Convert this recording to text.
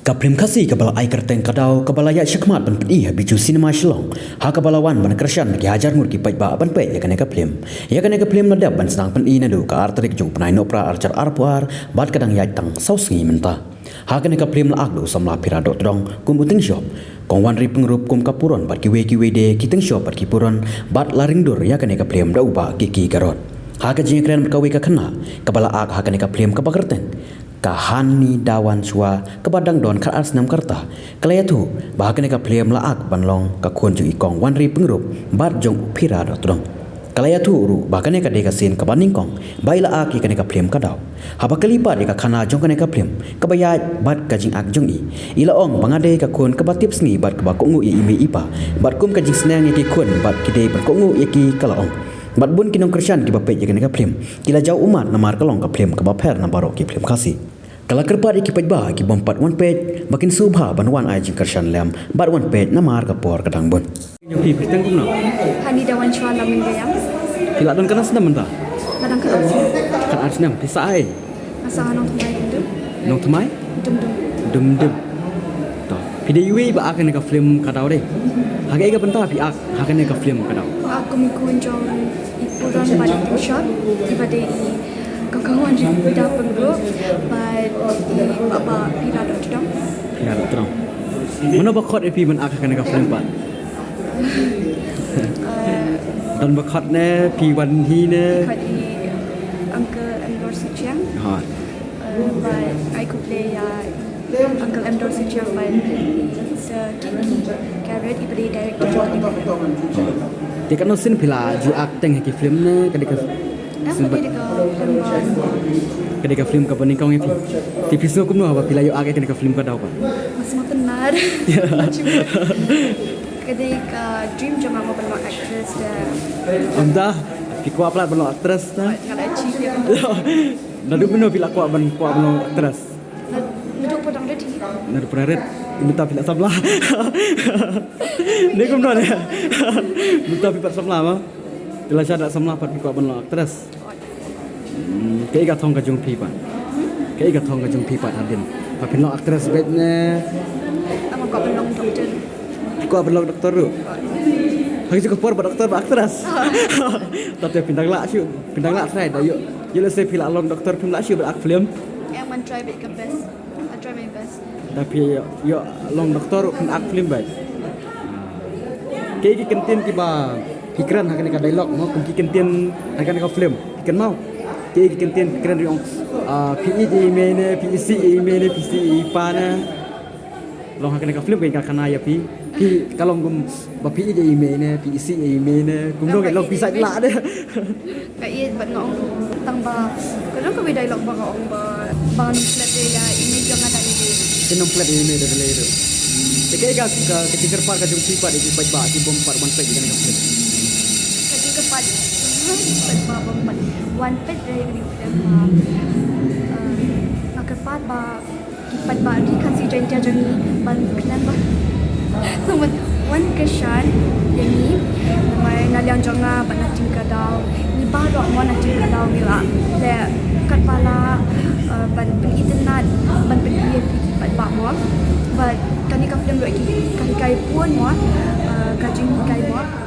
Kaprim kasih kabala ai kerteng kadau kabala ya syakmat ban pedi habiju sinema shlong ha kabala wan ban kershan ki hajar mur ki pajba ban pe ya kane kaplim ladap ban sedang pen ina do ka artrik jung penai no pra archar arpuar bat kadang ya tang sausngi menta ha kane kaplim la akdo samla pira dot dong kum uting shop kong wan ri pengrup kum kapuron bat ki we de ki teng shop bat ki puron bat laring dur ya kane kaplim da uba ki garot ha ka jing kren kawe ka khana kabala ak ha kane kaplim ka bakerteng kahani dawan sua kebadang don ka asnam karta kalaya tu bahkan ka plem la ak banlong ka khon ju ikong wan ri pengrup bat jong phira do trong kalaya tu ru bahkan ka de ka sin ka baning kong baila ak ka ka plem ka daw haba kalipa de ka khana jong ka plem ka baya bat ka jing ak jong ila ong bangade ka khon ka batip sngi bat ka ba ko ngu imi ipa bat kum ka jing snang ki khon bat ki de bat ko ngu ki kala ong bat bun kinong kershan ki bape je ka plem kila jau umat namar kalong ka plem ka ba pher na baro ki plem khasi kala kerpat iki pajba ki bompat one page makin subha banwan ai jing kershan lem bat one page namar ka por kadang bon nyopi piteng kumno hani dawan chwa lamin gayam kila don kana senam menta madang ka kan arsnam pisa ai asa nong thmai dum nong thmai dum to pidei ba akan ka film kadau de hage ga benta pi ak hakan ka film kadau aku mi kun jong ipuran balik shot tiba de kawan je dah pengro but bapa pira dot dong mana bakot epi man ak kan ka film pa dan bakot ne pi wan hi ne kadi uncle endorse siang ha but I could play uncle endorse siang but it's Kiki Carrot ibri director jadi dia kan sin pila ju acting ki film ne kadika Ketika film ka paning kong epi TV so kumno ba pila yo age ketika film ka daw pa mas matenar ketika dream jama mo pala actress amda pikwa pala bano actress na kala achieve nadu bino pila kwa bano actress nadu padang ready nadu praret minta pila sabla ni kumno ne minta pila sabla ma pila syada sabla pat pikwa bano actress cái gà thong cái chung phi bạn hadin và pin lo actress bet ne ama ko belong doktor ko belong doktor ru hagi ko por doktor ba actress tapi pindang la try da yo le se pila long doktor pin la shu ba film yang man try be best I try my best tapi yo long doktor pin ak film ba cái kentin ki ba pikiran hakan ka dialog mo kum ki kentin hakan ka film ken mau cái kentin keren riong PED mene PEC mene PCE pana long hakan ka film ka kana ya pi kalong gum ba PED mene PEC mene gum do long pisai la de ka i bat ngong tang ba kalau ka be dialog ba ngong ba ban flat ya ini jangan ada ni kinong plat mene de le do cái ka tikar par ka jum sipa de pa ba ki bom par man pe kan ka film ka kepat ba bompat one pet dari film kepat ba kipat ba di kasi jenta jani ban klan ba namun one keshan yani mai naliang jonga ban nating kadau ni ba ro mo nating kadau mila le katpala ban internet ban PEP kipat ba mo but kani ka film ro ki kai pun mo ka jing kai mo